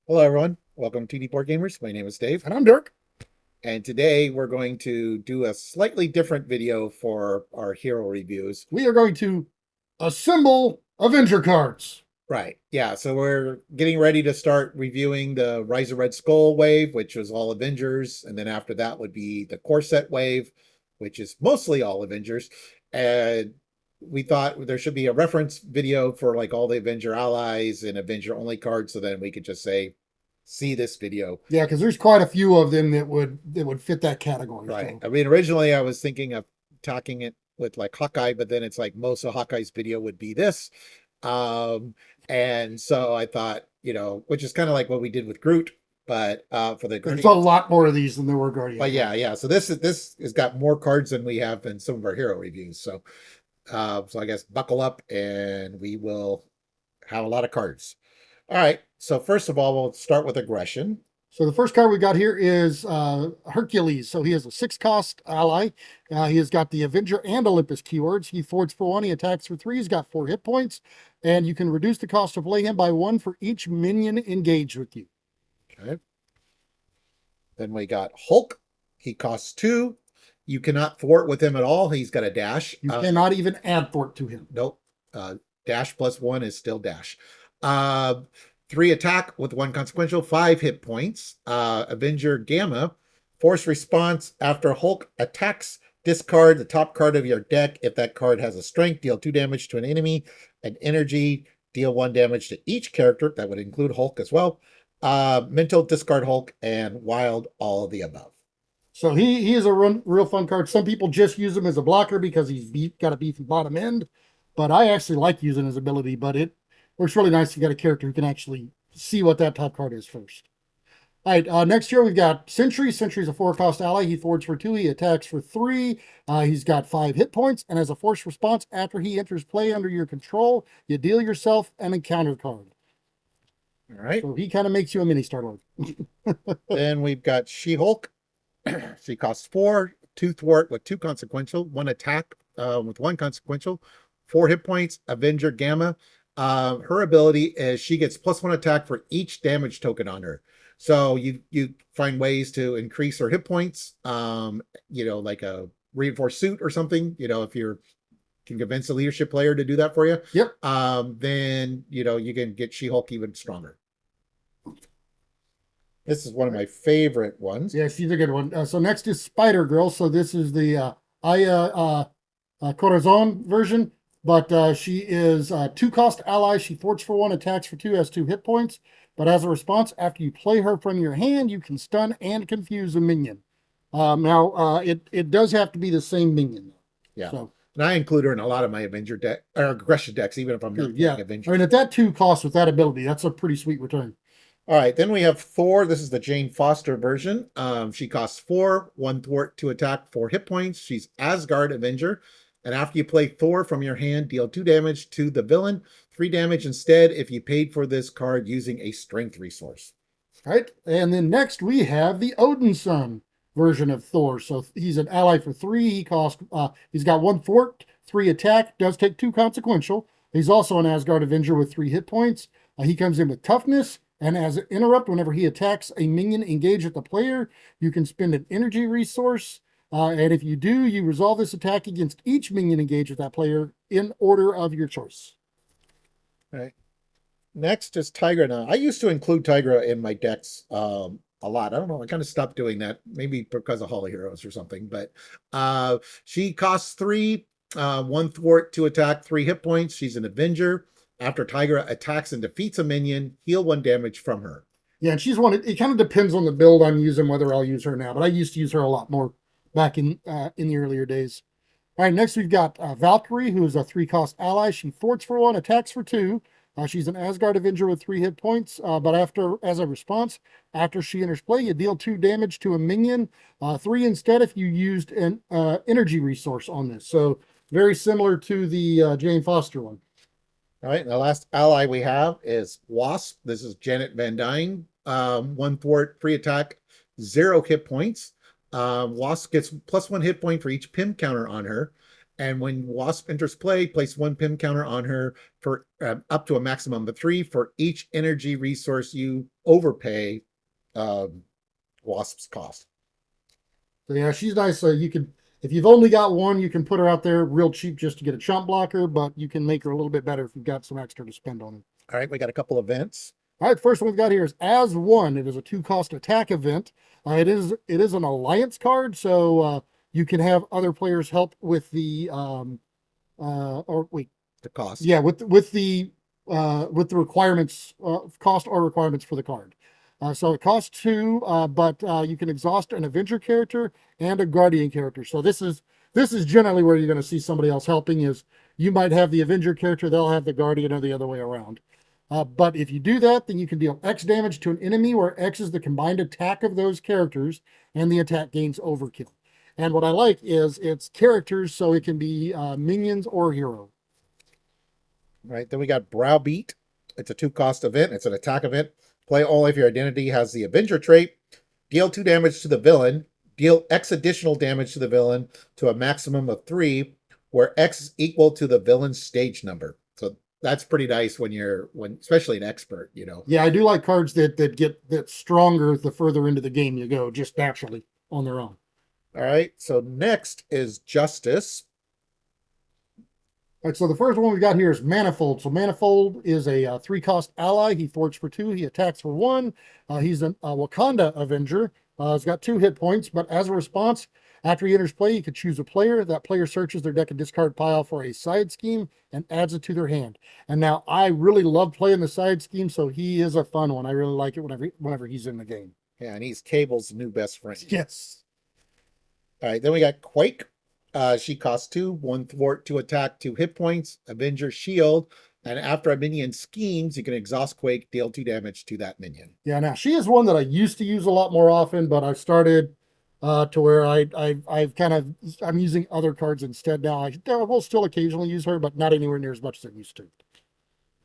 Hello, everyone. Welcome to TD Board Gamers. My name is Dave, And I'm Dirk. and today we're going to do a slightly different video for our hero reviews. We are going to assemble Avenger cards. Right. Yeah. So we're getting ready to start reviewing the Rise of Red Skull wave, which was all Avengers. And then after that would be the core set wave, which is mostly all Avengers. And we thought there should be a reference video for like all the Avenger allies and Avenger only cards. So then we could just say, see this video. Yeah, because there's quite a few of them that would fit that category. Right. So I mean, originally I was thinking of talking it with like Hawkeye, but then it's like most of Hawkeye's video would be this. Um, and so I thought, which is kind of like what we did with Groot, but for the there's a Guardians. lot more of these than there were Guardians. But yeah. So this has got more cards than we have in some of our hero reviews. So I guess buckle up and we will have a lot of cards. All right. So first of all, we'll start with aggression. So the first card we got here is Hercules. So he has a 6-cost ally. He has got the Avenger and Olympus keywords. He forwards for 1. He attacks for 3. He's got 4 hit points. And you can reduce the cost to play him by 1 for each minion engaged with you. Okay. Then we got Hulk. He costs 2. You cannot thwart with him at all. He's got a dash. You cannot even add thwart to him. Nope. Dash plus 1 is still dash. 3 attack with 1 consequential, 5 hit points. Avenger Gamma. Force response after Hulk attacks. Discard the top card of your deck. If that card has a strength, deal 2 damage to an enemy. An energy, deal 1 damage to each character. That would include Hulk as well. Mental, discard Hulk, and wild, all of the above. So he is a real fun card. Some people just use him as a blocker because he's got a beefy bottom end, but I actually like using his ability. But it works really nice if you got a character who can actually see what that top card is first. All right, next here we've got Sentry. Sentry's a 4-cost ally. He forwards for 2. He attacks for 3. He's got 5 hit points, and as a force response, after he enters play under your control, you deal yourself an encounter card. All right. So he kind of makes you a mini Star-Lord. Then we've got She-Hulk. She costs 4, 2 thwart with 2 consequential, 1 attack with 1 consequential, 4 hit points. Avenger Gamma. Her ability is she gets +1 attack for each damage token on her. So you find ways to increase her hit points, like a reinforced suit or something, if you can convince a leadership player to do that for you. Yep. Then, you can get She-Hulk even stronger. This is one of my favorite ones. Yeah, she's a good one. So next is Spider Girl. So this is the Aya Corazon version, but she is a 2-cost ally. She forts for 1, attacks for 2, has 2 hit points. But as a response, after you play her from your hand, you can stun and confuse a minion. It does have to be the same minion. Yeah. So, and I include her in a lot of my Avenger deck or aggression decks, even if I'm not yeah. playing Avenger. I mean, at that 2 cost with that ability, that's a pretty sweet return. All right, then we have Thor. This is the Jane Foster version. She costs 4, 1 thwart, 2 attack, 4 hit points. She's Asgard Avenger. And after you play Thor from your hand, deal 2 damage to the villain, 3 damage instead if you paid for this card using a strength resource. All right, and then next we have the Odin Son version of Thor. So he's an ally for 3. He's got 1 thwart, 3 attack, does take 2 consequential. He's also an Asgard Avenger with 3 hit points. He comes in with toughness. And as an interrupt, whenever he attacks a minion engaged with the player, you can spend an energy resource. And if you do, you resolve this attack against each minion engaged with that player in order of your choice. All right. Next is Tigra. Now, I used to include Tigra in my decks a lot. I don't know. I kind of stopped doing that, maybe because of Holy Heroes or something. But she costs 3, 1 thwart, 2 attack, 3 hit points. She's an Avenger. After Tigra attacks and defeats a minion, heal 1 damage from her. Yeah, and she's one. It kind of depends on the build I'm using whether I'll use her now. But I used to use her a lot more back in the earlier days. All right, next we've got Valkyrie, who is a 3-cost ally. She forts for 1, attacks for 2. She's an Asgard Avenger with 3 hit points. But as a response, after she enters play, you deal 2 damage to a minion. 3 instead if you used an energy resource on this. So very similar to the Jane Foster one. All right, and the last ally we have is Wasp. This is Janet Van Dyne. 1 thwart, 3 attack, 0 hit points. Wasp gets +1 hit point for each pim counter on her. And when Wasp enters play, place 1 pim counter on her for up to a maximum of 3 for each energy resource you overpay Wasp's cost. So yeah, she's nice. So you can, if you've only got one, you can put her out there real cheap just to get a chump blocker, but you can make her a little bit better if you've got some extra to spend on her. All right, we got a couple events. All right, first one we've got here is As One. It is a 2-cost attack event. It is an alliance card, so you can have other players help with the The cost. yeah, with the requirements, cost or requirements for the card. So it costs 2, but you can exhaust an Avenger character and a Guardian character. So this is generally where you're going to see somebody else helping. Is you might have the Avenger character, they'll have the Guardian, or the other way around. But if you do that, then you can deal X damage to an enemy, where X is the combined attack of those characters, and the attack gains overkill. And what I like is it's characters, so it can be minions or hero. Right. Then we got Browbeat. It's a 2-cost event. It's an attack event. Play only if your identity has the Avenger trait. Deal 2 damage to the villain. Deal X additional damage to the villain to a maximum of 3, where X is equal to the villain's stage number. So that's pretty nice when especially an expert, you know. Yeah, I do like cards that get stronger the further into the game you go, just naturally on their own. All right. So next is Justice. All right, so the first one we got here is Manifold. So Manifold is a 3-cost ally. He thwarts for 2. He attacks for 1. He's a Wakanda Avenger. He's got 2 hit points, but as a response, after he enters play, you can choose a player. That player searches their deck and discard pile for a side scheme and adds it to their hand. And now I really love playing the side scheme, so he is a fun one. I really like it whenever he's in the game. Yeah, and he's Cable's new best friend. Yes. All right. Then we got Quake. She costs 2, 1 thwart, 2 attack, 2 hit points, Avenger shield, and after a minion schemes, you can exhaust Quake, deal 2 damage to that minion. Yeah, now she is one that I used to use a lot more often, but I've started to where I'm using other cards instead now. I will still occasionally use her, but not anywhere near as much as I used to. All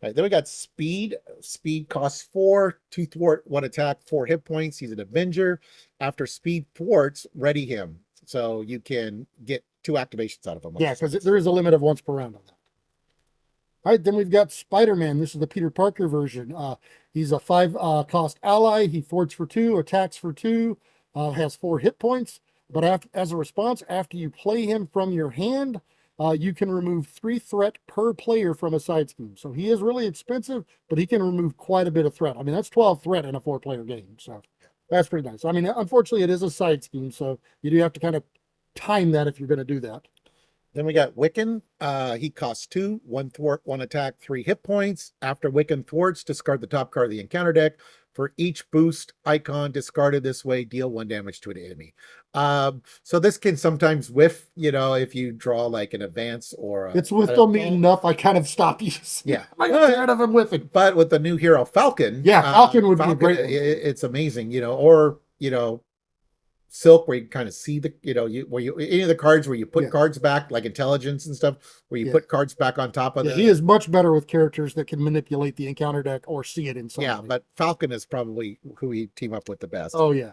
right, then we got Speed. Speed costs 4, 2 thwart, 1 attack, 4 hit points. He's an Avenger. After Speed thwarts, ready him. So you can get 2 activations out of him. Yeah, because there is a limit of once per round on that. All right, then we've got Spider-Man. This is the Peter Parker version. He's a 5-cost ally. He thwarts for 2, attacks for 2, has 4 hit points. But as a response, after you play him from your hand, you can remove 3 threat per player from a side scheme. So he is really expensive, but he can remove quite a bit of threat. I mean, that's 12 threat in a 4-player game. So that's pretty nice. I mean, unfortunately, it is a side scheme, so you do have to kind of time that if you're going to do that. Then we got Wiccan. He costs 2, 1 thwart, 1 attack, 3 hit points. After Wiccan thwarts, discard the top card of the encounter deck. For each boost icon discarded this way, deal 1 damage to an enemy. So this can sometimes whiff, if you draw like an advance or it's whiffed on me enough. I kind of stop using. Yeah, I'm tired of him whiffing. But with the new hero Falcon, Falcon would be a great one. It's amazing, or Silk, where you kind of see the, any of the cards where you put cards back, like intelligence and stuff, where you put cards back on top of it. He is much better with characters that can manipulate the encounter deck or see it inside. Yeah, but Falcon is probably who we team up with the best. Oh, yeah.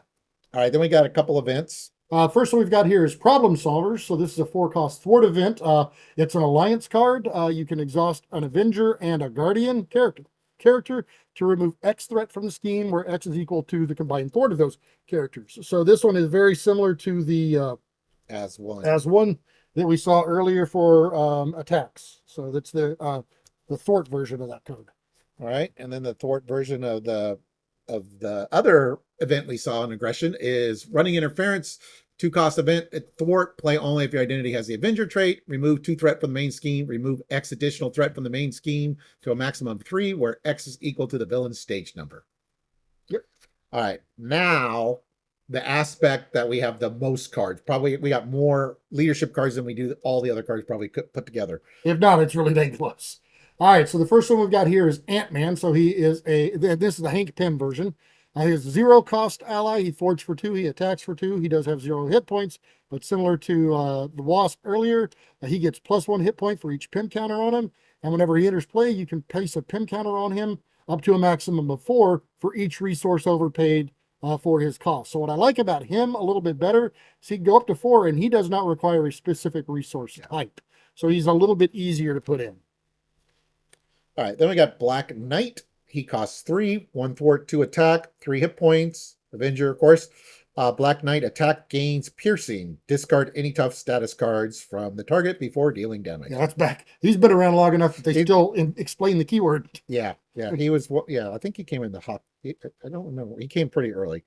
All right, then we got a couple events. First one we've got here is Problem Solvers. So this is a 4-cost thwart event. It's an alliance card. You can exhaust an Avenger and a Guardian character to remove X threat from the scheme, where X is equal to the combined thwart of those characters. So this one is very similar to the As One that we saw earlier for attacks. So that's the thwart version of that code. All right, and then the thwart version of the other event we saw in aggression is Running Interference. 2-cost event at thwart, play only if your identity has the Avenger trait, remove 2 threat from the main scheme, remove X additional threat from the main scheme to a maximum of 3, where X is equal to the villain's stage number. Yep. All right, now the aspect that we have the most cards. Probably we got more leadership cards than we do all the other cards probably put together. If not, it's really dang close. All right, so the first one we've got here is Ant-Man. So he is this is the Hank Pym version. He is a 0-cost ally. He thwarts for 2. He attacks for 2. He does have 0 hit points, but similar to the Wasp earlier, he gets +1 hit point for each Pym counter on him. And whenever he enters play, you can place a Pym counter on him up to a maximum of 4 for each resource overpaid for his cost. So what I like about him a little bit better is he can go up to 4, and he does not require a specific resource type. so he's a little bit easier to put in. All right, then we got Black Knight. He costs 3, 1 thwart, 2 attack, 3 hit points. Avenger, of course. Black Knight attack gains piercing. Discard any tough status cards from the target before dealing damage. Yeah, that's back. He's been around long enough that they still explain the keyword. Yeah, he was. Yeah, I think he came in the hot. I don't remember. He came pretty early.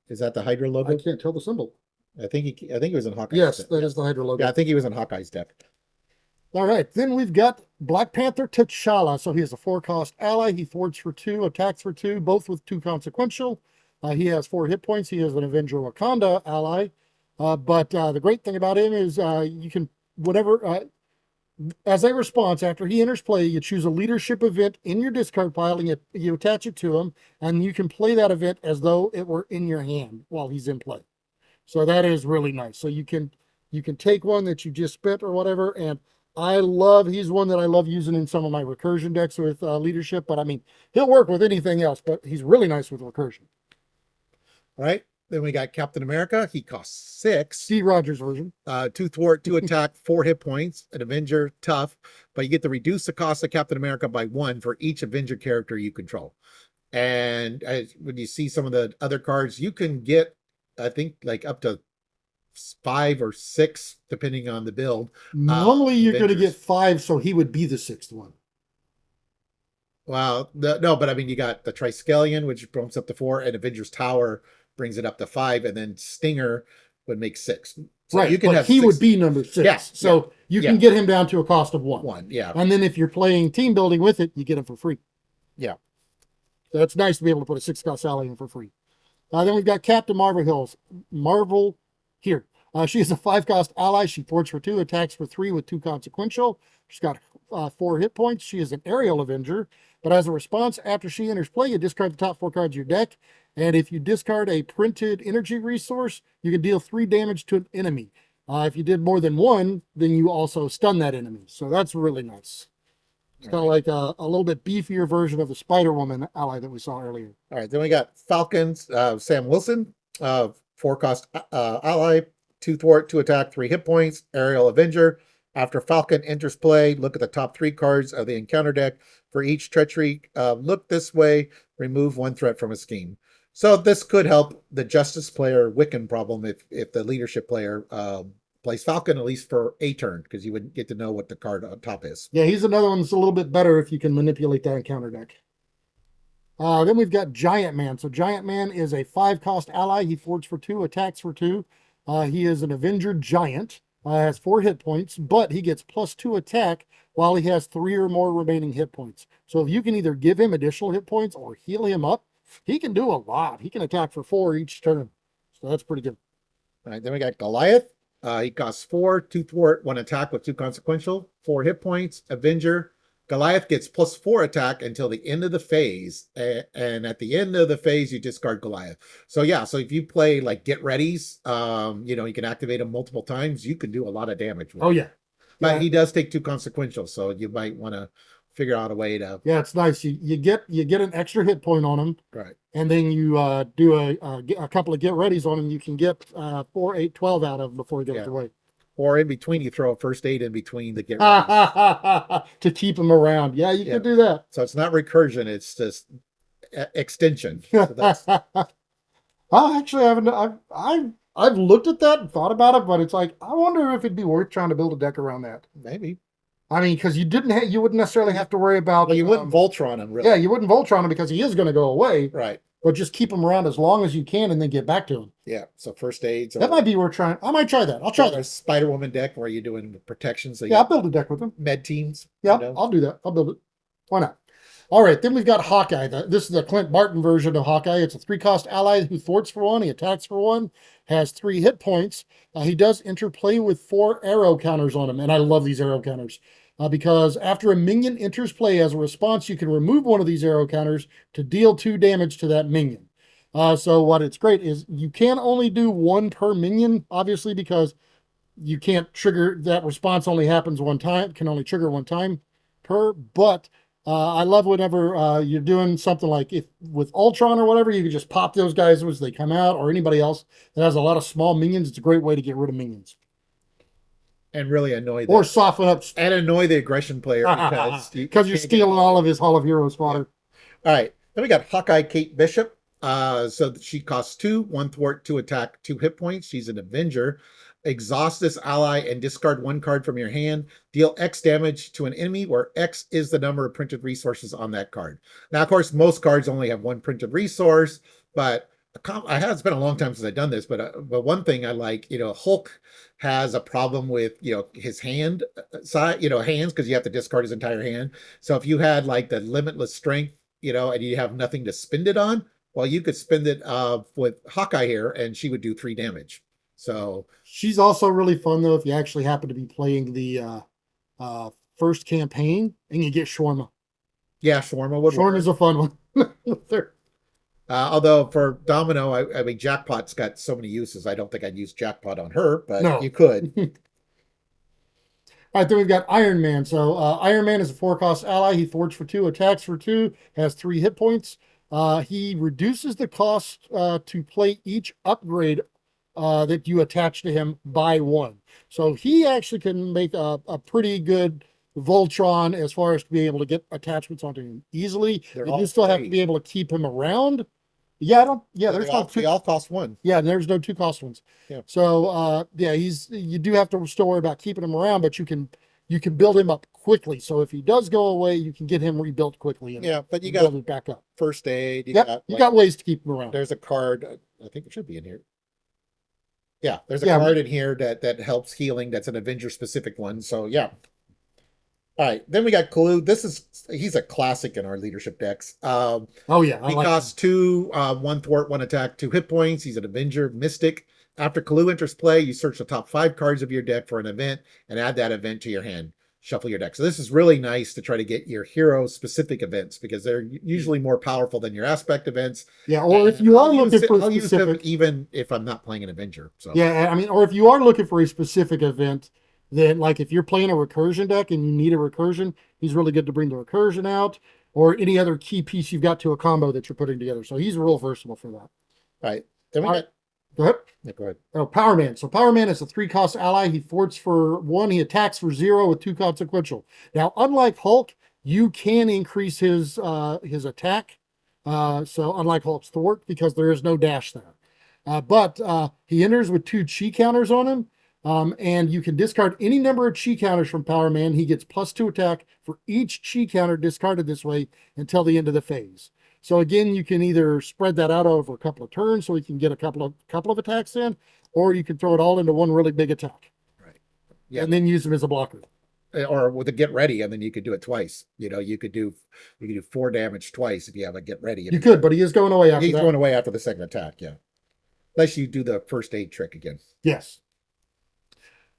Is that the Hydra logo? I can't tell the symbol. I think he was in Hawkeye's Yes, deck. that is the Hydra logo. Yeah, I think he was in Hawkeye's deck. All right, then we've got Black Panther T'Challa. So he is a 4-cost ally. He thwarts for 2, attacks for 2, both with 2 consequential. He has 4 hit points. He is an Avenger Wakanda ally. But the great thing about him is you can, as a response, after he enters play, you choose a leadership event in your discard pile and you attach it to him, and you can play that event as though it were in your hand while he's in play. So that is really nice. So you can take one that you just spent or whatever, and he's one that I love using in some of my recursion decks with leadership, but I mean, he'll work with anything else, but he's really nice with recursion. All right. Then we got Captain America. He costs 6. Steve Rogers version. 2 thwart, 2 attack, 4 hit points. An Avenger, tough, but you get to reduce the cost of Captain America by 1 for each Avenger character you control. And when you see some of the other cards, you can get, I think, like up to 5 or 6, depending on the build. Normally you're going to Avengers. get 5, so he would be the 6th one. Well, no, but I mean, you got the Triskelion, which bumps up to 4, and Avengers Tower brings it up to 5, and then Stinger would make 6. So right, you can but have he 6. would be number 6. Yeah, so you can get him down to a cost of 1. 1, yeah. And then if you're playing team building with it, you get him for free. Yeah. So it's nice to be able to put a 6-cost ally in for free. Then we've got Captain Marvel here. She is a 5-cost ally. She thwarts for 2, attacks for 3 with 2 consequential. She's got 4 hit points. She is an aerial Avenger. But as a response, after she enters play, you discard the top 4 cards of your deck. And if you discard a printed energy resource, you can deal 3 damage to an enemy. If you did more than 1, then you also stun that enemy. So that's really nice. It's kind of like a little bit beefier version of the Spider-Woman ally that we saw earlier. All right, then we got Falcons, Sam Wilson, 4-cost ally, 2 thwart, 2 attack, 3 hit points, aerial Avenger. After Falcon enters play, look at the top 3 cards of the encounter deck. For each treachery, look this way, remove 1 threat from a scheme. So this could help the Justice player Wiccan problem if the leadership player plays Falcon, at least for a turn, because you would get to know what the card on top is. Yeah, he's another one that's a little bit better if you can manipulate that encounter deck. Then we've got Giant Man. So Giant Man is a 5-cost ally. He thwarts for 2, attacks for 2. He is an Avenger Giant. Has 4 hit points, but he gets +2 attack while he has 3 or more remaining hit points. So if you can either give him additional hit points or heal him up, he can do a lot. He can attack for 4 each turn. So that's pretty good. All right, then we got Goliath. He costs 4, 2 thwart, 1 attack with 2 consequential, 4 hit points. Avenger. Goliath gets +4 attack until the end of the phase, and at the end of the phase, you discard Goliath. So yeah, so if you play like Get Readies, you can activate them multiple times. You can do a lot of damage with Oh him. yeah, But he does take 2 consequential, so you might want to figure out a way to. Yeah, it's nice. You get an extra hit point on him, Right. and then you do a couple of Get Readies on him. You can get 4, 8, 12 out of him before he goes away. Or in between, you throw a first aid in between the Get Readies. To keep him around. Yeah, you can do that. So it's not recursion; it's just extension. So that's, Actually, I've looked at that and thought about it, but it's like I wonder if it'd be worth trying to build a deck around that. maybe. I mean, because you wouldn't necessarily have to worry about. Well, you wouldn't Voltron him, really. Yeah, you wouldn't Voltron him because he is going to go away. Right. But just keep him around as long as you can, and then get back to him. Yeah. So first aids. That might be worth trying. I might try that. I'll try that. A Spider-Woman deck where you're doing protection. So Yeah, I'll build a deck with him. med teams. Yeah, I'll do that. I'll build it. Why not? All right, then we've got Hawkeye. This is the Clint Barton version of Hawkeye. It's a 3-cost ally who thwarts for 1, he attacks for 1, has 3 hit points. He does interplay with 4 arrow counters on him, and I love these arrow counters. Because after a minion enters play as a response, you can remove one of these arrow counters to deal 2 damage to that minion. So what it's great is you can only do 1 per minion, obviously, because you can't trigger, that response only happens 1 time, can only trigger 1 time per, but I love whenever you're doing something like if with Ultron or whatever, you can just pop those guys as they come out, or anybody else that has a lot of small minions. It's a great way to get rid of minions. and really annoy Or the soften up aggression player because you because you're can't get stealing all of his Hall of Heroes fodder. All right. Then we got Hawkeye Kate Bishop. So she costs two, one thwart, two attack, two hit points. She's an Avenger. Exhaust this ally and discard one card from your hand. Deal X damage to an enemy, where X is the number of printed resources on that card. Now, of course, most cards only have one printed resource, but it's been a long time since I've done this. But one thing I like, Hulk has a problem with his hand side, hands, because you have to discard his entire hand. So if you had like the limitless strength, and you have nothing to spend it on, well, you could spend it with Hawkeye here, and she would do 3 damage. So she's also really fun though if you actually happen to be playing the first campaign and you get Shawarma. yeah, Shawarma would work. Shawarma's a fun one. Although for Domino, I mean, Jackpot's got so many uses. I don't think I'd use Jackpot on her, but No. you could. All right, then we've got Iron Man. So Iron Man is a 4-cost ally. He thwarts for 2, attacks for 2, has 3 hit points. He reduces the cost to play each upgrade that you attach to him by 1. So he actually can make a pretty good Voltron as far as to be able to get attachments onto him easily. You still have to be able to keep him around. Yeah, I don't. Yeah, there's no they all cost 1. Yeah, there's no 2-cost ones. Yeah. So yeah, you do have to still worry about keeping him around, but you can build him up quickly. So if he does go away, you can get him rebuilt quickly. Yeah, but you build got it back up. first aid. You got ways to keep him around. There's a card. I think it should be in here. Yeah, there's a card in here that helps healing. That's an Avenger specific one. So yeah. All right, then we got Clue. He's a classic in our leadership decks. Oh yeah, he costs 2, 1 thwart, 1 attack, 2 hit points. He's an Avenger Mystic. After Clue enters play, you search the top 5 cards of your deck for an event and add that event to your hand. Shuffle your deck. So this is really nice to try to get your hero specific events because they're usually more powerful than your aspect events. Yeah, or if you are looking for I'll use them even if I'm not playing an Avenger. So yeah, I mean, or if you are looking for a specific event, then like if you're playing a recursion deck and you need a recursion, he's really good to bring the recursion out or any other key piece you've got to a combo that you're putting together. So he's real versatile for that. All right. Then we got. Go ahead. Yeah, go ahead. Oh, Power Man. So Power Man is a 3-cost ally. He thwarts for 1. He attacks for 0 with 2 consequential. Now, unlike Hulk, you can increase his attack. So unlike Hulk's thwart, because there is no dash there. But he enters with 2 chi counters on him. And you can discard any number of chi counters from Power Man. He gets +2 attack for each chi counter discarded this way until the end of the phase. So again, you can either spread that out over a couple of turns so he can get a couple of attacks in, or you can throw it all into one really big attack. Right. Yeah. And then use him as a blocker. Or with a get ready, and then you could do it twice. You could do 4 damage twice if you have a get ready. You could, but he is going away after that. He's going away after the second attack, yeah. Unless you do the first aid trick again. Yes.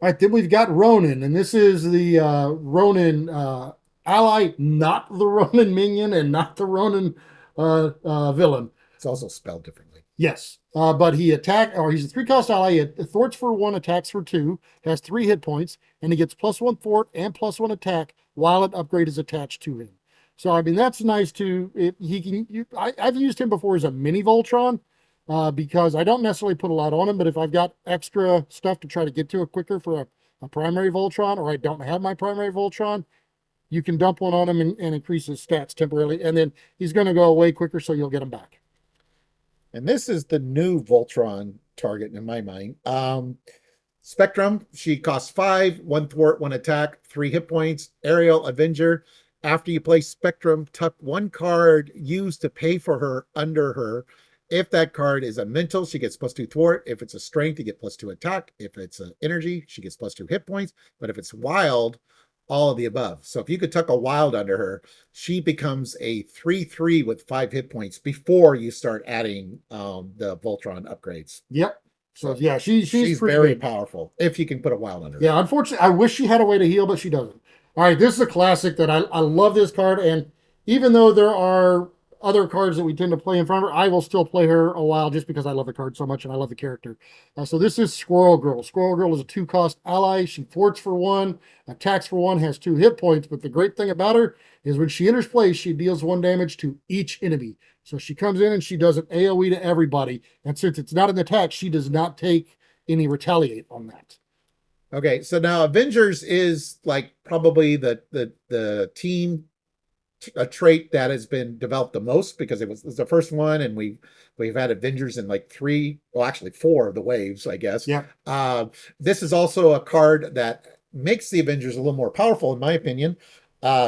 All right, then we've got Ronin, and this is the Ronin ally, not the Ronin minion and not the Ronin villain. It's also spelled differently. Yes, but he's a 3-cost ally. He thwarts for 1, attacks for 2, has 3 hit points, and he gets +1 thwart and +1 attack while an upgrade is attached to him. So I mean that's nice too. I've used him before as a mini Voltron. Because I don't necessarily put a lot on him, but if I've got extra stuff to try to get to it quicker for a primary Voltron, or I don't have my primary Voltron, you can dump one on him and increase his stats temporarily, and then he's going to go away quicker, so you'll get him back. And this is the new Voltron target in my mind. Spectrum, she costs 5, 1 thwart, 1 attack, 3 hit points. Aerial Avenger. After you play Spectrum, tuck 1 card used to pay for her under her. If that card is a mental, she gets +2 thwart. If it's a strength, you get +2 attack. If it's an energy, she gets +2 hit points. But if it's wild, all of the above. So if you could tuck a wild under her, she becomes a 3/3 with 5 hit points before you start adding the Voltron upgrades. Yep. So yeah, she's very powerful if you can put a wild under her. Yeah, unfortunately, I wish she had a way to heal, but she doesn't. All right, this is a classic that I love this card, and even though there are other cards that we tend to play in front of her, I will still play her a while just because I love the card so much and I love the character. So this is Squirrel Girl. Squirrel Girl is a 2-cost ally. She thwarts for 1, attacks for 1, has 2 hit points. But the great thing about her is when she enters play, she deals 1 damage to each enemy. So she comes in and she does an AoE to everybody. And since it's not an attack, she does not take any retaliate on that. Okay, so now Avengers is like probably the team a trait that has been developed the most because it was the first one, and we've had Avengers in like three, well, actually four of the waves, I guess. Yeah. This is also a card that makes the Avengers a little more powerful, in my opinion.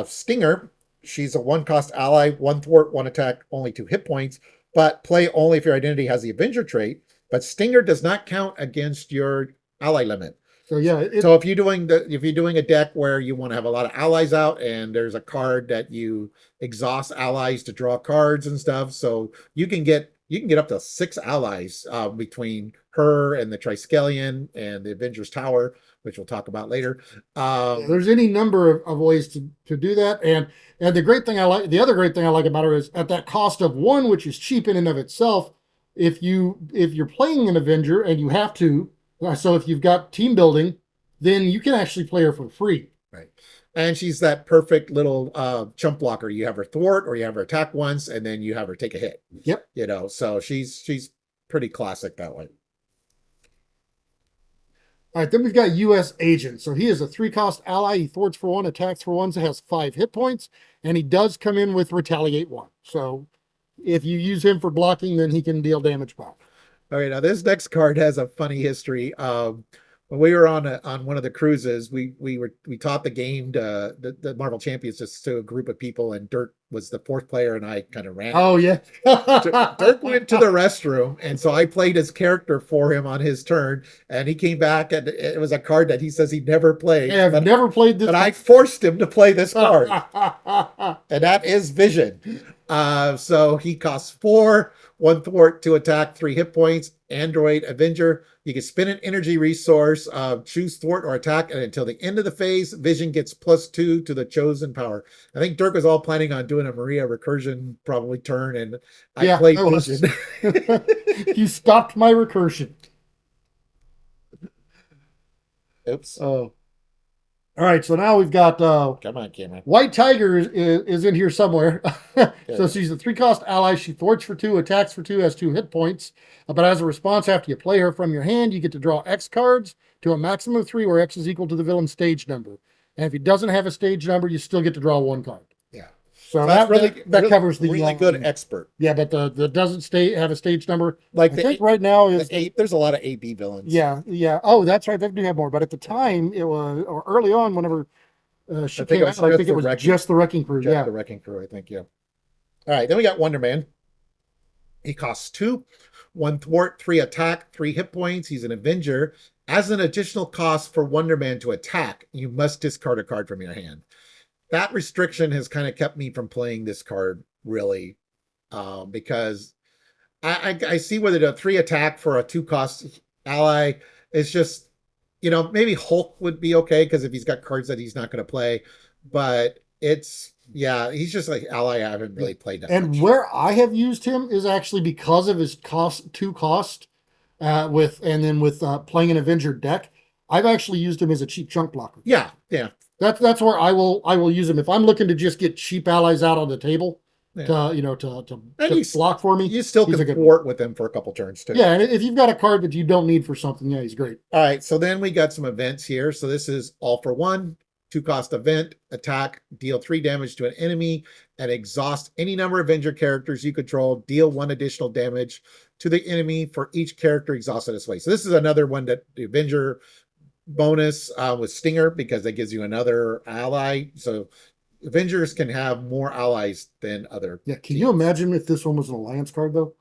Stinger, she's a one cost ally, one thwart, one attack, only 2 hit points, but play only if your identity has the Avenger trait. But Stinger does not count against your ally limit. So yeah, So if you're doing a deck where you want to have a lot of allies out and there's a card that you exhaust allies to draw cards and stuff, so you can get up to 6 allies between her and the Triskelion and the Avengers Tower, which we'll talk about later. there's any number of ways to do that. And the other great thing I like about her is at that cost of 1, which is cheap in and of itself. If you're playing an Avenger and you have to, so if you've got team building, then you can actually play her for free. Right. And she's that perfect little chump blocker. You have her thwart or you have her attack once, and then you have her take a hit. Yep. So she's pretty classic that way. All right, then we've got U.S. Agent. So he is a 3-cost ally. He thwarts for 1, attacks for 1, so has 5 hit points, and he does come in with Retaliate 1. So if you use him for blocking, then he can deal damage back. All right, now this next card has a funny history. When we were on one of the cruises, we taught the game to the Marvel Champions just to a group of people, and Dirk was the 4th player, and I kind of ran. Oh yeah. Dirk went to the restroom, and so I played his character for him on his turn, and he came back, and it was a card that he says he never played. Yeah, I've never played this. But I forced him to play this card, and that is Vision. So he costs 4, 1 thwart, 2 attack, 3 hit points. Android Avenger. You can spin an energy resource, choose thwart or attack, and until the end of the phase, Vision gets +2 to the chosen power. I think Dirk was all planning on doing a Maria recursion probably turn, and I played Vision. You stopped my recursion. Oops. Oh. All right, so now we've got come on, Cameron. White Tiger is in here somewhere. So she's a 3-cost ally. She thwarts for 2, attacks for 2, has 2 hit points. But as a response, after you play her from your hand, you get to draw X cards to a maximum of 3, where X is equal to the villain's stage number. And if he doesn't have a stage number, you still get to draw 1 card. Yeah. So that covers the really good expert. Yeah, but the doesn't have a stage number. Like I think right now is there's a lot of AB villains. Yeah. Oh, that's right. They do have more. But at the time, it was, or early on, whenever she came out, I think it was just the Wrecking Crew. Just the Wrecking Crew, I think. Yeah. All right, then we got Wonder Man. He costs 2, 1 thwart, 3 attack, 3 hit points. He's an Avenger. As an additional cost for Wonder Man to attack, you must discard a card from your hand. That restriction has kind of kept me from playing this card, really, because I see whether the 3 attack for a 2-cost ally is just, maybe Hulk would be okay because if he's got cards that he's not going to play, but he's just like ally I haven't really played that and much. Where I have used him is actually because of his 2 cost, with playing an Avenger deck. I've actually used him as a cheap chunk blocker. Yeah. That's where I will use him if I'm looking to just get cheap allies out on the table to block for me. You still can thwart with him for a couple turns too. Yeah, and if you've got a card that you don't need for something, yeah, he's great. All right, so then we got some events here. So this is all for 1, 2-cost event, attack, deal 3 damage to an enemy, and exhaust any number of Avenger characters you control. Deal 1 additional damage to the enemy for each character exhausted this way. So this is another one that the Avenger bonus with Stinger, because that gives you another ally. So Avengers can have more allies than other. Yeah, can you imagine if this one was an alliance card though?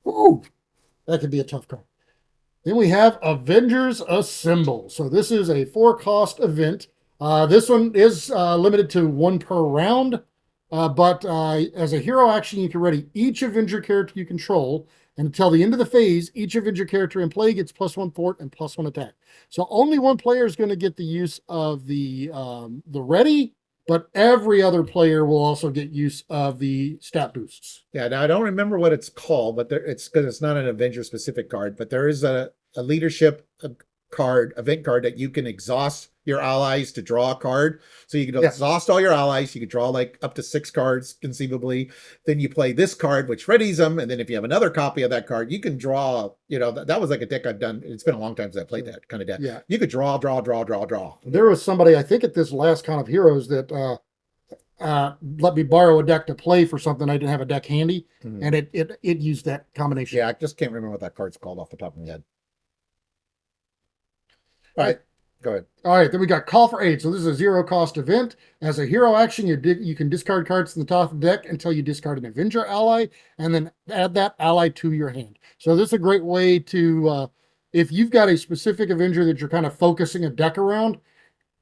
Ooh, that could be a tough card. Then we have Avengers Assemble. So this is a 4-cost event. This one is limited to 1 per round, but as a hero action, you can ready each Avenger character you control, and until the end of the phase, each Avenger character in play gets +1 thwart and +1 attack. So only one player is going to get the use of the ready, but every other player will also get use of the stat boosts. Yeah, now I don't remember what it's called, but it's because it's not an Avenger specific card, but there is a leadership card, event card, that you can exhaust your allies to draw a card. So you can Yes. exhaust all your allies. You can draw like up to 6 cards conceivably. Then you play this card, which readies them. And then if you have another copy of that card, you can draw, that was like a deck I've done. It's been a long time since I played that kind of deck. Yeah. You could draw, draw, draw, draw, draw. There was somebody, I think at this last Con of Heroes, that let me borrow a deck to play for something. I didn't have a deck handy, and it used that combination. Yeah, I just can't remember what that card's called off the top of my head. All right, go ahead. All right, then we got Call for Aid. So this is a 0-cost event. As a hero action, you can discard cards from the top of the deck until you discard an Avenger ally, and then add that ally to your hand. So this is a great way to, if you've got a specific Avenger that you're kind of focusing a deck around,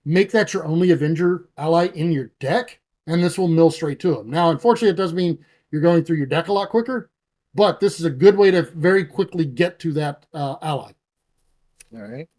make that your only Avenger ally in your deck, and this will mill straight to him. Now, unfortunately, it does mean you're going through your deck a lot quicker, but this is a good way to very quickly get to that ally. All right.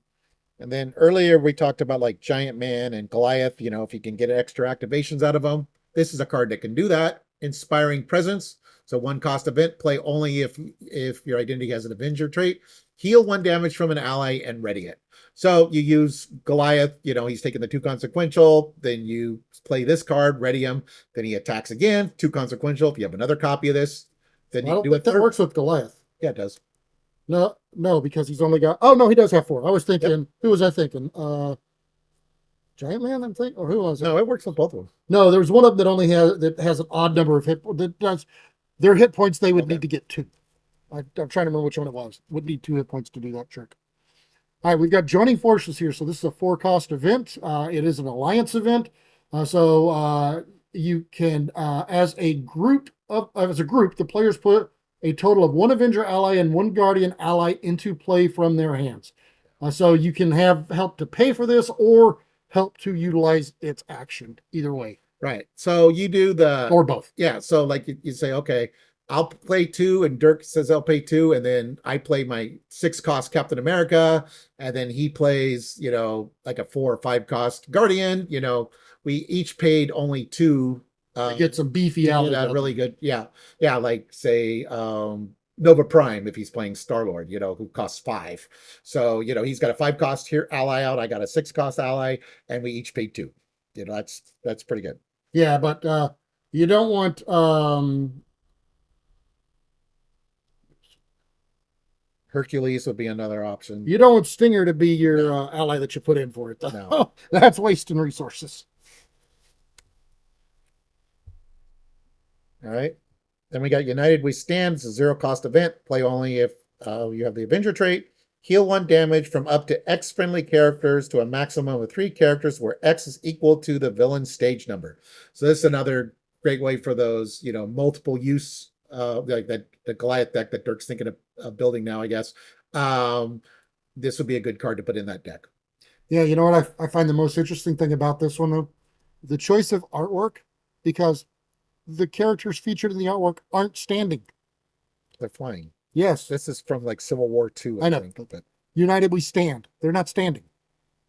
And then earlier we talked about like Giant Man and Goliath, if you can get extra activations out of them. This is a card that can do that. Inspiring Presence. So 1-cost event, play only if your identity has an Avenger trait. Heal 1 damage from an ally and ready it. So you use Goliath, he's taking the 2 consequential, then you play this card, ready him, then he attacks again, 2 consequential. If you have another copy of this, then you do it. That works with Goliath. Yeah, it does. No, because he's only got. Oh no, he does have 4. I was thinking. Yep. Who was I thinking? Giant Man, I'm thinking, or who was it? No, it works with both of them. No, there's one of them that has an odd number of that does their hit points. They would need to get 2. I'm trying to remember which one it was. Would need 2 hit points to do that trick. All right, we've got Joining Forces here. So this is a 4-cost event. It is an alliance event. So you can, as a group, the players put a total of 1 Avenger ally and 1 Guardian ally into play from their hands. So you can have help to pay for this or help to utilize its action. Either way. Right. So you do the... Or both. Yeah. So like you say, okay, I'll play 2 and Dirk says I'll pay 2. And then I play my 6-cost Captain America. And then he plays, like a 4 or 5-cost Guardian. We each paid only 2. Get some beefy allies. Really good. Yeah. Yeah. Like say, Nova Prime, if he's playing Star-Lord, who costs 5. So, he's got a 5-cost here ally out. I got a 6-cost ally, and we each paid 2. That's pretty good. Yeah, but you don't want Hercules would be another option. You don't want Stinger to be your ally that you put in for it. No. That's wasting resources. All right. Then we got United We Stand. It's a 0-cost event. Play only if you have the Avenger trait. Heal 1 damage from up to X friendly characters to a maximum of 3 characters where X is equal to the villain's stage number. So this is another great way for those, multiple use, like the Goliath deck that Dirk's thinking of building now, I guess. This would be a good card to put in that deck. Yeah, you know what I find the most interesting thing about this one, though? The choice of artwork, because the characters featured in the artwork aren't standing. They're flying. Yes. This is from like Civil War II. I know. But United We Stand. They're not standing.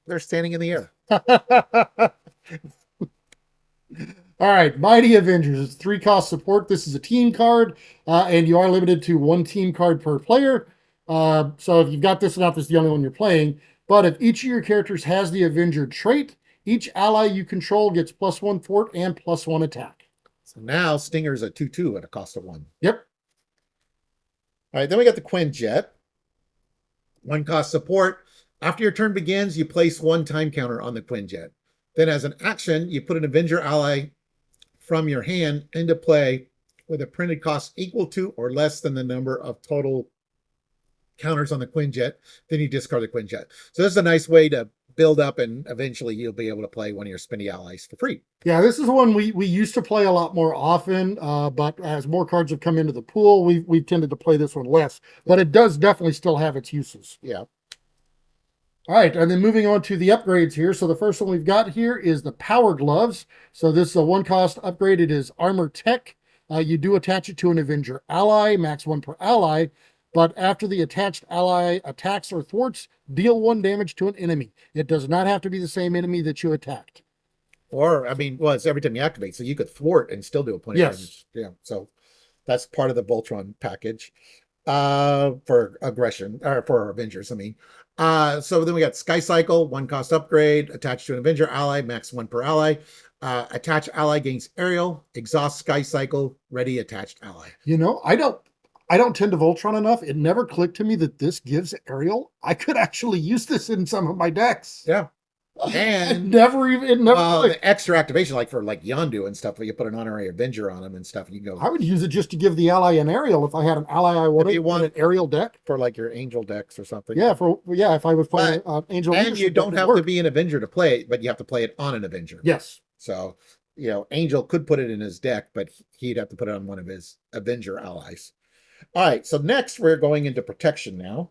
They're standing in the air. All right. Mighty Avengers. It's 3-cost support. This is a team card, and you are limited to 1 team card per player. So if you've got this without this, the only one you're playing. But if each of your characters has the Avenger trait, each ally you control gets +1 fort and +1 attack. So now Stinger's a 2/2 at a cost of 1. Yep. All right, then we got the Quinjet. 1-cost support. After your turn begins, you place 1 time counter on the Quinjet. Then as an action, you put an Avenger ally from your hand into play with a printed cost equal to or less than the number of total counters on the Quinjet. Then you discard the Quinjet. So this is a nice way to build up, and eventually you'll be able to play one of your spinny allies for free. Yeah, this is one we used to play a lot more often, but as more cards have come into the pool, we've tended to play this one less. But it does definitely still have its uses. Yeah. All right, and then moving on to the upgrades here. So the first one we've got here is the Power Gloves. So this is a 1-cost upgrade. It is Armor Tech. You do attach it to an Avenger ally, max 1 per ally. But after the attached ally attacks or thwarts, deal 1 damage to an enemy. It does not have to be the same enemy that you attacked. Or, it's every time you activate, so you could thwart and still do a point of damage. Yeah, so that's part of the Voltron package for aggression, or for Avengers, So then we got Sky Cycle, 1 cost upgrade, attached to an Avenger ally, max 1 per ally. Attached ally gains aerial, exhaust Sky Cycle, ready attached ally. You know, I don't tend to Voltron enough. It never clicked to me that this gives aerial. I could actually use this in some of my decks. Yeah. And it never clicked. the extra activation, like for like Yondu and stuff, where you put an honorary Avenger on him and stuff, you go I would use it just to give the ally an aerial if I had an ally I wanted you want an aerial deck. for like your angel decks or something. Yeah, if I was playing Angel And you Leadership, don't that have would to work. be an Avenger to play it, but you have to play it on an Avenger. Yes. So, Angel could put it in his deck, but he'd have to put it on one of his Avenger allies. All right, so next we're going into protection now.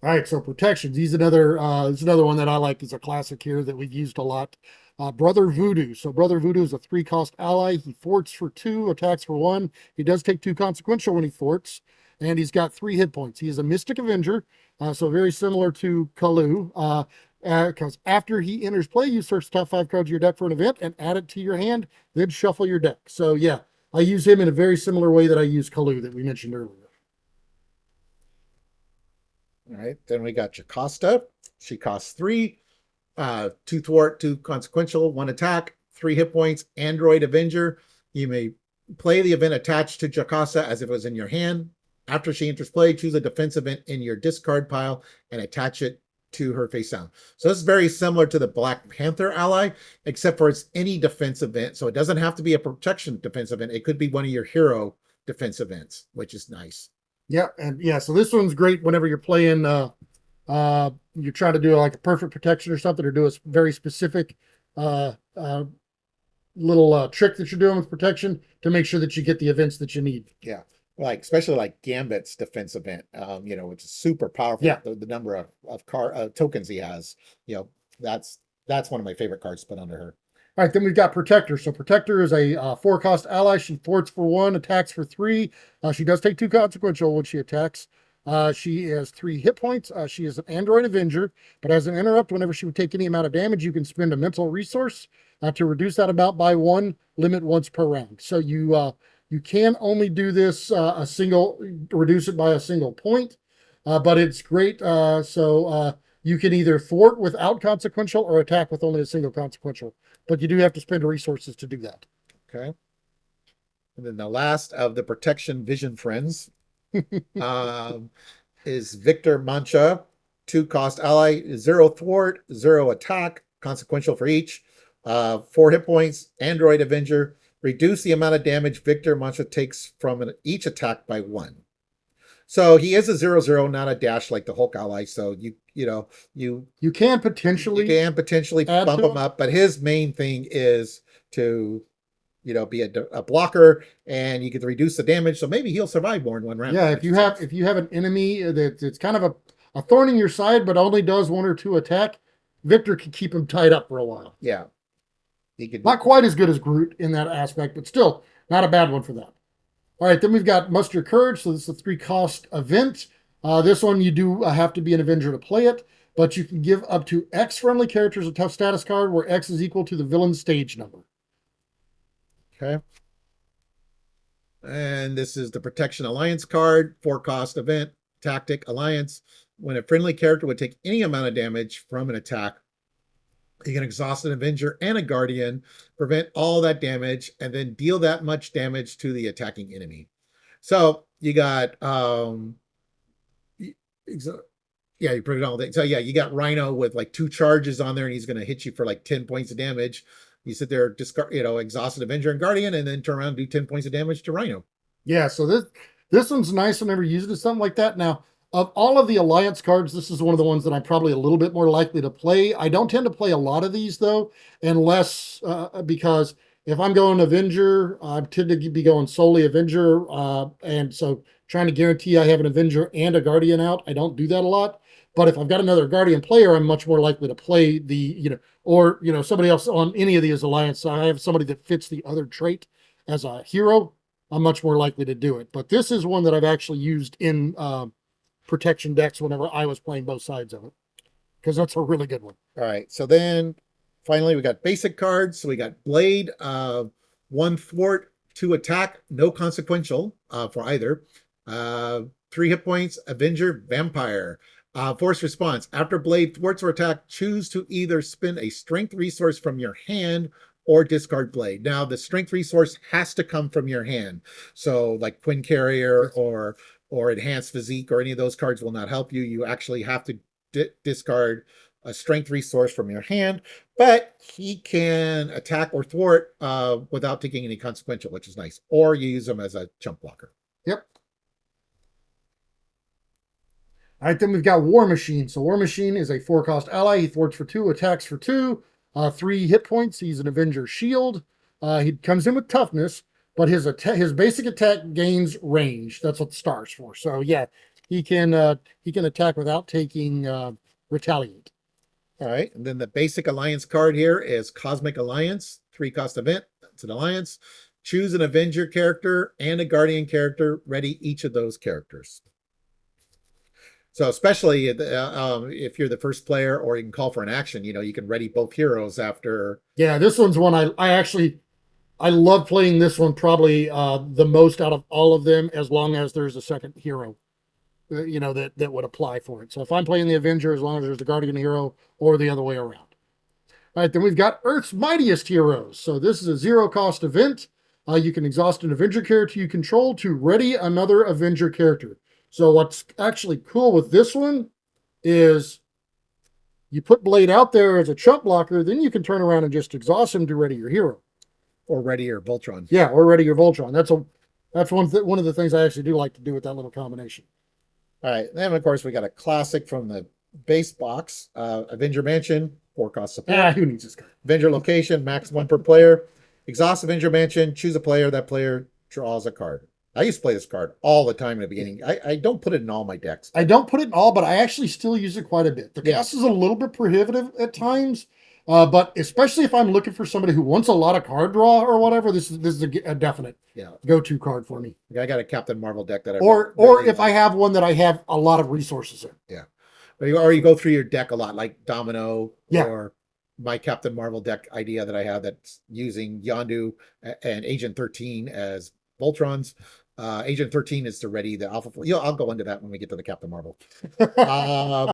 All right, so protections. He's another one that I like. He's a classic here that we've used a lot. Brother Voodoo. So Brother Voodoo is a 3-cost ally. He forts for 2, attacks for 1. He does take 2 consequential when he forts, and he's got 3 hit points. He is a Mystic Avenger, so very similar to Kalu. Because after he enters play, you search the top 5 cards of your deck for an event and add it to your hand, then shuffle your deck. So yeah, I use him in a very similar way that I use Kalu that we mentioned earlier. All right, then we got Jocasta. She costs 3, 2 thwart, 2 consequential, 1 attack, 3 hit points. Android Avenger. You may play the event attached to Jocasta as if it was in your hand. After she enters play, choose a defense event in your discard pile and attach it to her face down. So this is very similar to the Black Panther ally, except for it's any defense event. So it doesn't have to be a protection defense event. It could be one of your hero defense events, which is nice. Yeah, and yeah, so this one's great whenever you're playing you're trying to do like a perfect protection or something, or do a very specific little trick that you're doing with protection to make sure that you get the events that you need. Yeah. Like especially like Gambit's defense event, which is super powerful. Yeah. The number of tokens he has, that's one of my favorite cards to put under her. All right, then we've got Protector. So Protector is a 4-cost ally. She forts for 1, attacks for 3. She does take 2 consequential when she attacks. She has 3 hit points. She is an Android Avenger, but as an interrupt, whenever she would take any amount of damage, you can spend a mental resource to reduce that amount by 1, limit once per round. So you can only do this reduce it by a single point, but it's great. You can either thwart without consequential or attack with only a single consequential, but you do have to spend resources to do that. Okay. And then the last of the protection vision friends is Victor Mancha, 2-cost ally, 0 thwart, 0 attack, consequential for each, 4 hit points, Android Avenger. Reduce the amount of damage Victor Mancha takes from each attack by 1. So he is a 0/0, not a dash like the Hulk ally. So you can potentially bump him up, but his main thing is to be a blocker, and you can reduce the damage. So maybe he'll survive more in 1 round. Yeah, if you have an enemy that's kind of a thorn in your side, but only does 1 or 2 attack, Victor can keep him tied up for a while. Yeah. Not quite as good as Groot in that aspect, but still not a bad one for that. All right, then we've got Muster Courage. So this is a 3-cost event. This one you do have to be an Avenger to play it, but you can give up to X friendly characters a tough status card where X is equal to the villain's stage number. Okay. And this is the Protection Alliance card, 4-cost event, Tactic Alliance. When a friendly character would take any amount of damage from an attack, you can exhaust an Avenger and a Guardian, prevent all that damage, and then deal that much damage to the attacking enemy. So you got, you put it all. So yeah, you got Rhino with like 2 charges on there, and he's going to hit you for like 10 points of damage. You sit there, exhaust an Avenger and Guardian, and then turn around and do 10 points of damage to Rhino. Yeah, so this one's nice. I never used it something like that. Now, of all of the Alliance cards, this is one of the ones that I'm probably a little bit more likely to play. I don't tend to play a lot of these, though, unless because if I'm going Avenger, I tend to be going solely Avenger. And so trying to guarantee I have an Avenger and a Guardian out, I don't do that a lot. But if I've got another Guardian player, I'm much more likely to play somebody else on any of these Alliance. So I have somebody that fits the other trait as a hero, I'm much more likely to do it. But this is one that I've actually used in protection decks whenever I was playing both sides of it, because that's a really good one. All right, so then finally we got basic cards. So we got Blade, 1 thwart, 2 attack, no consequential for either. 3 hit points, Avenger, Vampire. Force response. After blade thwarts or attack, choose to either spin a strength resource from your hand or discard blade. Now, the strength resource has to come from your hand. So, like Twin Carrier or Enhanced Physique or any of those cards will not help you. You actually have to discard a strength resource from your hand, but he can attack or thwart without taking any consequential, which is nice. Or you use him as a chump blocker. Yep. All right, then we've got War Machine. So War Machine is a 4-cost ally. He thwarts for 2, attacks for 2, 3 hit points. He's an Avenger shield. He comes in with toughness, but his basic attack gains range. That's what the star's for. So yeah, he can attack without taking retaliate. All right, and then the basic alliance card here is Cosmic Alliance, 3-cost event. It's an alliance. Choose an Avenger character and a Guardian character. Ready each of those characters. So especially if you're the first player or you can call for an action, you can ready both heroes after. Yeah, this one's one I love playing this one probably the most out of all of them, as long as there's a second hero, that would apply for it. So if I'm playing the Avenger, as long as there's a Guardian hero or the other way around. All right, then we've got Earth's Mightiest Heroes. So this is a 0-cost event. You can exhaust an Avenger character you control to ready another Avenger character. So what's actually cool with this one is you put Blade out there as a chump blocker, then you can turn around and just exhaust him to ready your hero. Or ready your Voltron. Yeah, or ready your Voltron. That's one of the things I actually do like to do with that little combination. All right, then of course we got a classic from the base box, Avenger Mansion, 4-cost support. Who needs this guy? Avenger Location, max 1 per player. Exhaust Avenger Mansion, choose a player. That player draws a card. I used to play this card all the time in the beginning. I don't put it in all my decks. I don't put it in all, but I actually still use it quite a bit. The cost is a little bit prohibitive at times, but especially if I'm looking for somebody who wants a lot of card draw or whatever, this is a definite go-to card for me. I got a Captain Marvel deck that I or if I have one that I have a lot of resources in. Yeah, or you go through your deck a lot, like Domino or my Captain Marvel deck idea that I have that's using Yondu and Agent 13 as Voltrons. Agent 13 is to ready the Alpha. I'll go into that when we get to the Captain Marvel. All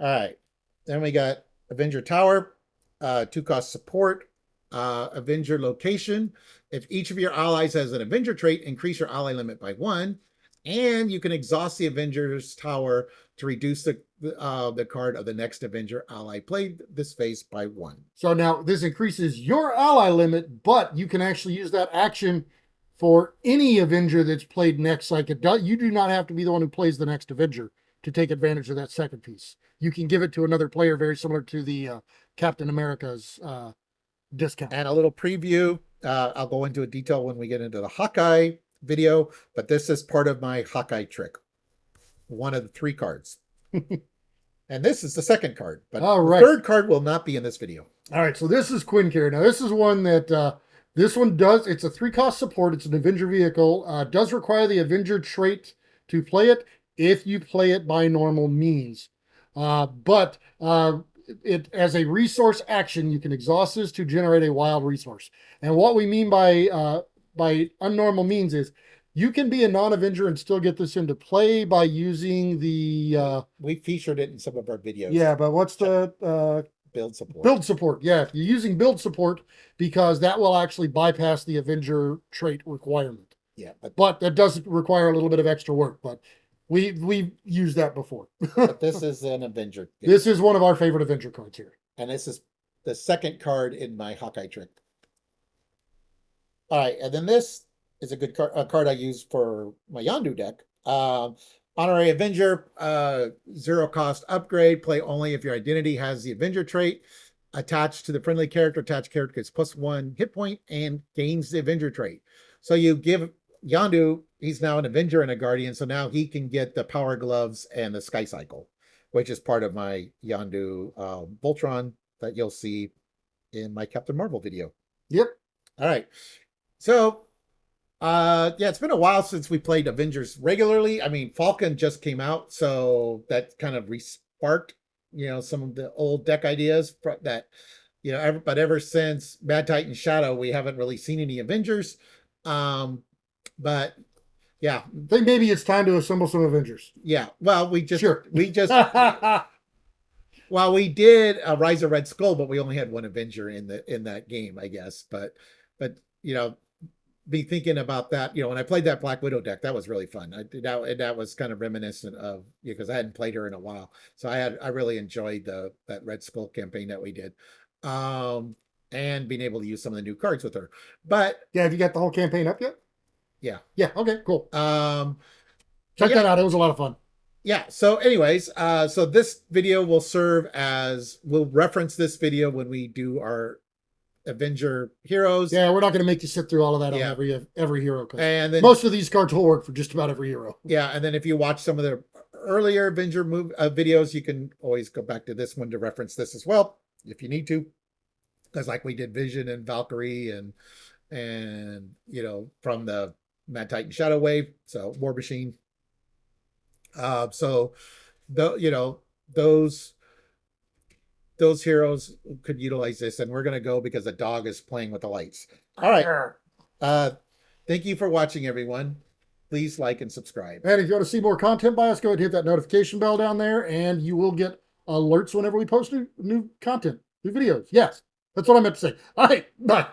right. Then we got Avenger Tower, 2-cost support, Avenger Location. If each of your allies has an Avenger trait, increase your ally limit by 1. And you can exhaust the Avengers Tower to reduce the card of the next Avenger ally played this phase by 1. So now this increases your ally limit, but you can actually use that action for any Avenger that's played next. Like you do not have to be the one who plays the next Avenger to take advantage of that second piece. You can give it to another player, very similar to the Captain America's discount. And a little preview. I'll go into a detail when we get into the Hawkeye video, but this is part of my Hawkeye trick. One of the 3 cards. And this is the second card, but the third card will not be in this video. All right, so this is Quinn Carrier. Now this is one that this one it's a 3-cost support. It's an Avenger vehicle. Does require the Avenger trait to play it if you play it by normal means. But it as a resource action, you can exhaust this to generate a wild resource. And what we mean by unnormal means is you can be a non-Avenger and still get this into play by using the... we featured it in some of our videos. Yeah, but what's the... build support. Build support, yeah. You're using build support because that will actually bypass the Avenger trait requirement. Yeah, but that does require a little bit of extra work. But we've used that before. But this is an Avenger. This is one of our favorite Avenger cards here. And this is the second card in my Hawkeye trick. All right, and then this is a good card, a card I use for my Yondu deck. Honorary Avenger, 0-cost upgrade. Play only if your identity has the Avenger trait. Attached to the friendly character, attached character gets +1 hit point and gains the Avenger trait. So you give Yondu, he's now an Avenger and a Guardian, so now he can get the Power Gloves and the Sky Cycle, which is part of my Yondu Voltron that you'll see in my Captain Marvel video. Yep. All right. So yeah, it's been a while since we played Avengers regularly. I mean, Falcon just came out, so that kind of resparked, some of the old deck ideas that, but ever since Mad Titan Shadow, we haven't really seen any Avengers. But Yeah. I think maybe it's time to assemble some Avengers. Yeah. Well, Sure. we well, we did Rise of Red Skull, but we only had one Avenger in that game, I guess. But be thinking about that. When I played that Black Widow deck, that was really fun. That was kind of reminiscent of because I hadn't played her in a while, so I really enjoyed that Red Skull campaign that we did, and being able to use some of the new cards with her. But Yeah, have you got the whole campaign up yet? yeah, Yeah. Okay. Cool. um, Check yeah, that out. It was a lot of fun. yeah. So, anyways, so this video will serve as we'll reference this video when we do our Avenger Heroes. Yeah, we're not going to make you sit through all of that Yeah. on every hero. And then Most of these cards will work for just about every hero. yeah, and then if you watch some of the earlier Avenger videos, you can always go back to this one to reference this as well if you need to, because like we did Vision and Valkyrie and from the Mad Titan Shadow Wave, so War Machine. So those heroes could utilize this, and we're gonna go because the dog is playing with the lights. All right. Thank you for watching, everyone. Please like and subscribe. And if you want to see more content by us, go ahead and hit that notification bell down there, and you will get alerts whenever we post new content, new videos. Yes, that's what I meant to say. All right, bye.